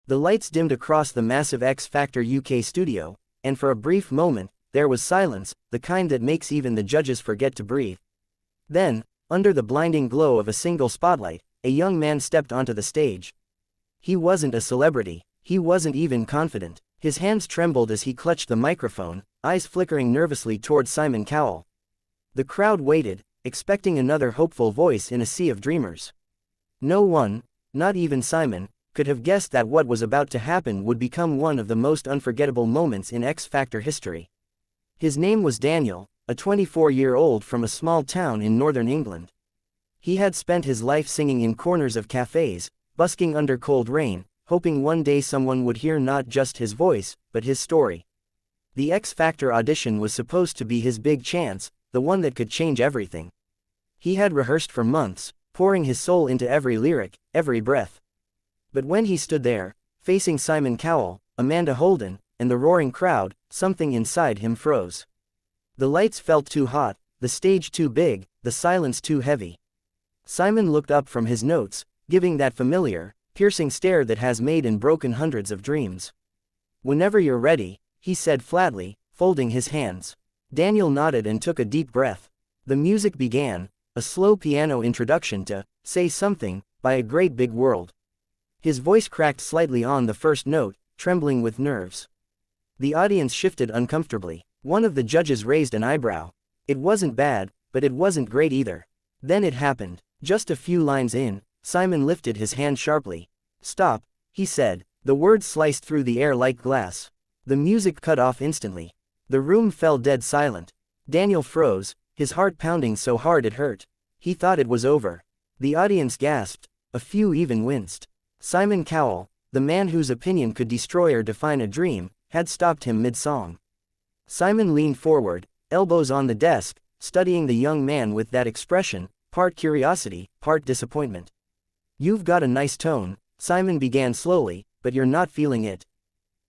The lights dimmed across the massive X Factor UK studio, and for a brief moment, there was silence, the kind that makes even the judges forget to breathe. Then, under the blinding glow of a single spotlight, a young man stepped onto the stage. He wasn't a celebrity, he wasn't even confident. His hands trembled as he clutched the microphone, eyes flickering nervously toward Simon Cowell. The crowd waited, expecting another hopeful voice in a sea of dreamers. No one, not even Simon, could have guessed that what was about to happen would become one of the most unforgettable moments in X Factor history. His name was Daniel, a 24-year-old from a small town in northern England. He had spent his life singing in corners of cafes, busking under cold rain, hoping one day someone would hear not just his voice, but his story. The X Factor audition was supposed to be his big chance, the one that could change everything. He had rehearsed for months, pouring his soul into every lyric, every breath. But when he stood there, facing Simon Cowell, Amanda Holden, and the roaring crowd, something inside him froze. The lights felt too hot, the stage too big, the silence too heavy. Simon looked up from his notes, giving that familiar, piercing stare that has made and broken hundreds of dreams. "Whenever you're ready," he said flatly, folding his hands. Daniel nodded and took a deep breath. The music began, a slow piano introduction to "Say Something" by A Great Big World. His voice cracked slightly on the first note, trembling with nerves. The audience shifted uncomfortably. One of the judges raised an eyebrow. It wasn't bad, but it wasn't great either. Then it happened. Just a few lines in, Simon lifted his hand sharply. "Stop," he said. The words sliced through the air like glass. The music cut off instantly. The room fell dead silent. Daniel froze, his heart pounding so hard it hurt. He thought it was over. The audience gasped. A few even winced. Simon Cowell, the man whose opinion could destroy or define a dream, had stopped him mid-song. Simon leaned forward, elbows on the desk, studying the young man with that expression, part curiosity, part disappointment. "You've got a nice tone," Simon began slowly, "but you're not feeling it.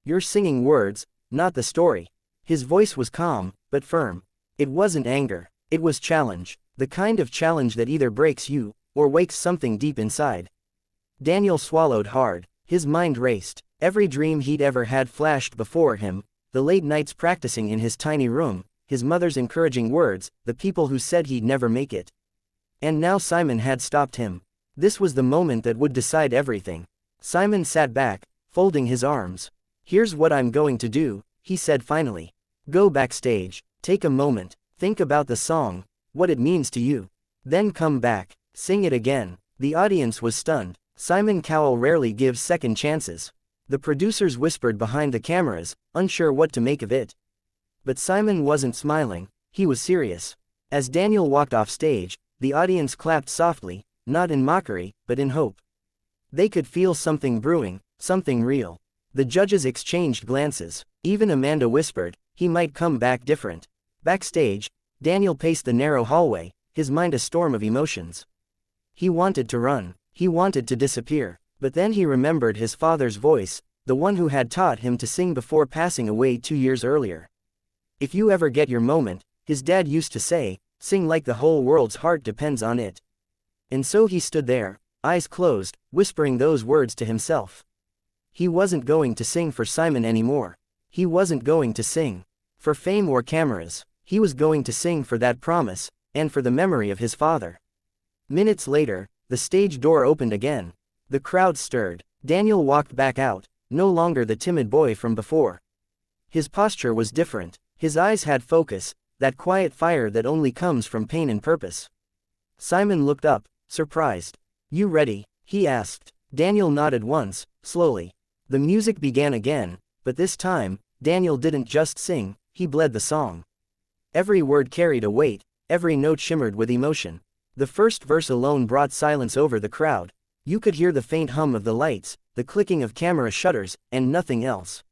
You're singing words, not the story." His voice was calm, but firm. It wasn't anger, it was challenge, the kind of challenge that either breaks you, or wakes something deep inside. Daniel swallowed hard, his mind raced. Every dream he'd ever had flashed before him, the late nights practicing in his tiny room, his mother's encouraging words, the people who said he'd never make it. And now Simon had stopped him. This was the moment that would decide everything. Simon sat back, folding his arms. "Here's what I'm going to do," he said finally. "Go backstage, take a moment, think about the song, what it means to you. Then come back, sing it again." The audience was stunned. Simon Cowell rarely gives second chances. The producers whispered behind the cameras, unsure what to make of it. But Simon wasn't smiling, he was serious. As Daniel walked off stage, the audience clapped softly, not in mockery, but in hope. They could feel something brewing, something real. The judges exchanged glances. Even Amanda whispered, he might come back different. Backstage, Daniel paced the narrow hallway, his mind a storm of emotions. He wanted to run, he wanted to disappear, but then he remembered his father's voice, the one who had taught him to sing before passing away 2 years earlier. "If you ever get your moment," his dad used to say, "sing like the whole world's heart depends on it." And so he stood there, eyes closed, whispering those words to himself. He wasn't going to sing for Simon anymore. He wasn't going to sing for fame or cameras. He was going to sing for that promise, and for the memory of his father. Minutes later, the stage door opened again. The crowd stirred. Daniel walked back out, no longer the timid boy from before. His posture was different. His eyes had focus, that quiet fire that only comes from pain and purpose. Simon looked up, surprised. "You ready?" he asked. Daniel nodded once, slowly. The music began again, but this time, Daniel didn't just sing, he bled the song. Every word carried a weight, every note shimmered with emotion. The first verse alone brought silence over the crowd. You could hear the faint hum of the lights, the clicking of camera shutters, and nothing else.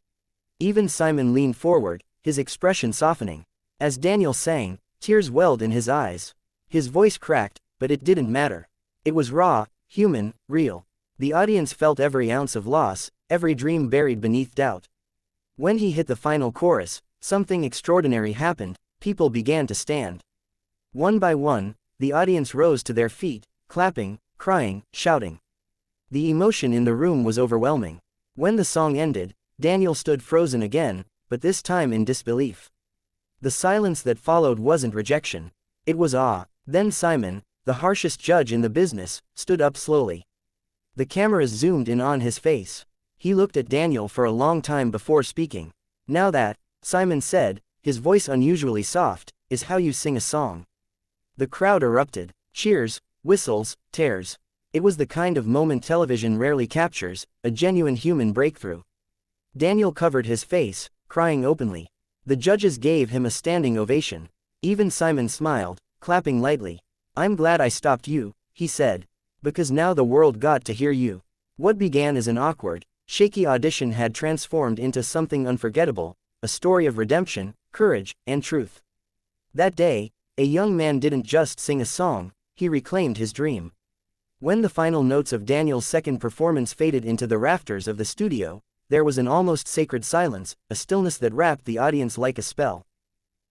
Even Simon leaned forward, his expression softening. As Daniel sang, tears welled in his eyes. His voice cracked, but it didn't matter. It was raw, human, real. The audience felt every ounce of loss, every dream buried beneath doubt. When he hit the final chorus, something extraordinary happened. People began to stand. One by one, the audience rose to their feet, clapping, crying, shouting. The emotion in the room was overwhelming. When the song ended, Daniel stood frozen again, but this time in disbelief. The silence that followed wasn't rejection. It was awe. Then Simon, the harshest judge in the business, stood up slowly. The cameras zoomed in on his face. He looked at Daniel for a long time before speaking. "Now that," Simon said, his voice unusually soft, "is how you sing a song." The crowd erupted. Cheers, whistles, tears. It was the kind of moment television rarely captures, a genuine human breakthrough. Daniel covered his face, crying openly. The judges gave him a standing ovation. Even Simon smiled, clapping lightly. "I'm glad I stopped you," he said. "Because now the world got to hear you." What began as an awkward, shaky audition had transformed into something unforgettable, a story of redemption, courage, and truth. That day, a young man didn't just sing a song, he reclaimed his dream. When the final notes of Daniel's second performance faded into the rafters of the studio, there was an almost sacred silence, a stillness that wrapped the audience like a spell.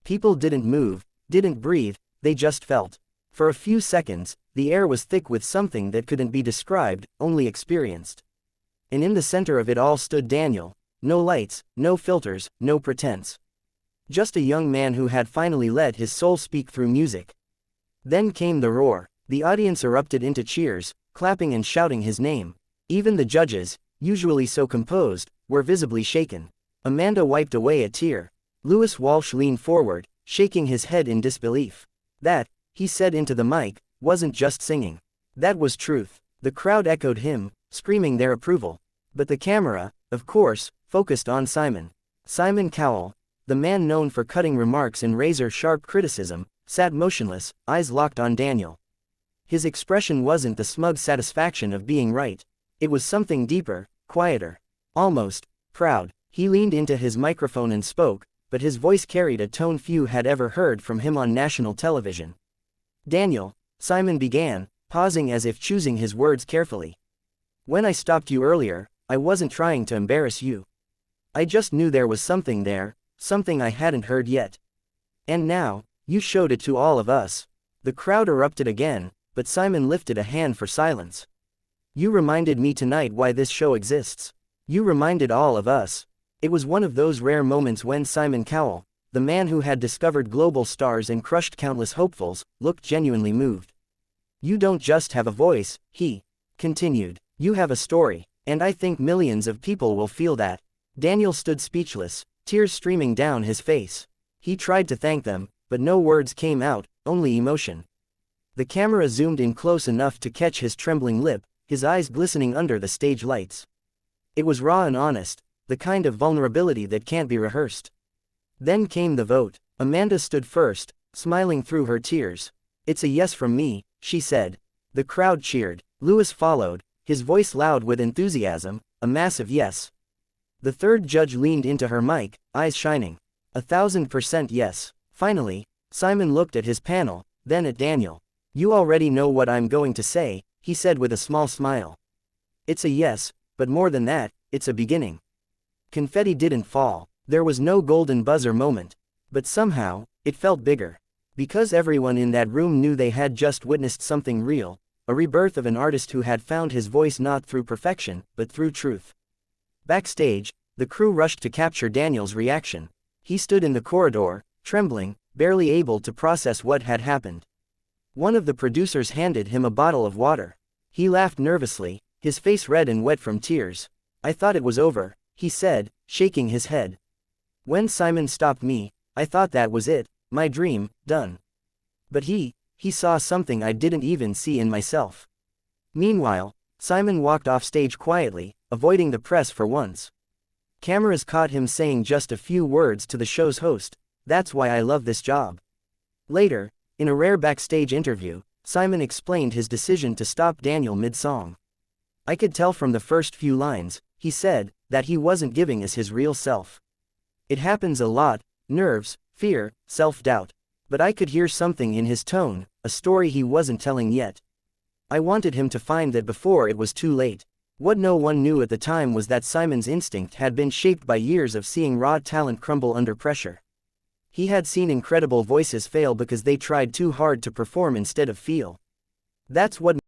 People didn't move, didn't breathe, they just felt. For a few seconds, the air was thick with something that couldn't be described, only experienced. And in the center of it all stood Daniel. No lights, no filters, no pretense. Just a young man who had finally let his soul speak through music. Then came the roar. The audience erupted into cheers, clapping and shouting his name. Even the judges, usually so composed, were visibly shaken. Amanda wiped away a tear. Lewis Walsh leaned forward, shaking his head in disbelief. That, he said into the mic, wasn't just singing. That was truth. The crowd echoed him, screaming their approval. But the camera, of course, focused on Simon. Simon Cowell, the man known for cutting remarks and razor-sharp criticism, sat motionless, eyes locked on Daniel. His expression wasn't the smug satisfaction of being right. It was something deeper, quieter, almost proud. He leaned into his microphone and spoke, but his voice carried a tone few had ever heard from him on national television. "Daniel," Simon began, pausing as if choosing his words carefully. "When I stopped you earlier, I wasn't trying to embarrass you. I just knew there was something there, something I hadn't heard yet. And now, you showed it to all of us." The crowd erupted again, but Simon lifted a hand for silence. "You reminded me tonight why this show exists. You reminded all of us." It was one of those rare moments when Simon Cowell, the man who had discovered global stars and crushed countless hopefuls, looked genuinely moved. "You don't just have a voice," he continued. "You have a story, and I think millions of people will feel that." Daniel stood speechless, tears streaming down his face. He tried to thank them, but no words came out, only emotion. The camera zoomed in close enough to catch his trembling lip, his eyes glistening under the stage lights. It was raw and honest, the kind of vulnerability that can't be rehearsed. Then came the vote. Amanda stood first, smiling through her tears. "It's a yes from me," she said. The crowd cheered. Lewis followed, his voice loud with enthusiasm, a massive yes. The third judge leaned into her mic, eyes shining. 1,000% yes. Finally, Simon looked at his panel, then at Daniel. "You already know what I'm going to say," he said with a small smile. "It's a yes, but more than that, it's a beginning." Confetti didn't fall. There was no golden buzzer moment. But somehow, it felt bigger. Because everyone in that room knew they had just witnessed something real, a rebirth of an artist who had found his voice not through perfection, but through truth. Backstage, the crew rushed to capture Daniel's reaction. He stood in the corridor, trembling, barely able to process what had happened. One of the producers handed him a bottle of water. He laughed nervously, his face red and wet from tears. "I thought it was over," he said, shaking his head. "When Simon stopped me, I thought that was it, my dream, done. But he saw something I didn't even see in myself." Meanwhile, Simon walked off stage quietly, avoiding the press for once. Cameras caught him saying just a few words to the show's host, "That's why I love this job." Later, in a rare backstage interview, Simon explained his decision to stop Daniel mid-song. "I could tell from the first few lines," he said, "that he wasn't giving us his real self. It happens a lot, nerves, fear, self-doubt. But I could hear something in his tone, a story he wasn't telling yet. I wanted him to find that before it was too late." What no one knew at the time was that Simon's instinct had been shaped by years of seeing raw talent crumble under pressure. He had seen incredible voices fail because they tried too hard to perform instead of feel. That's what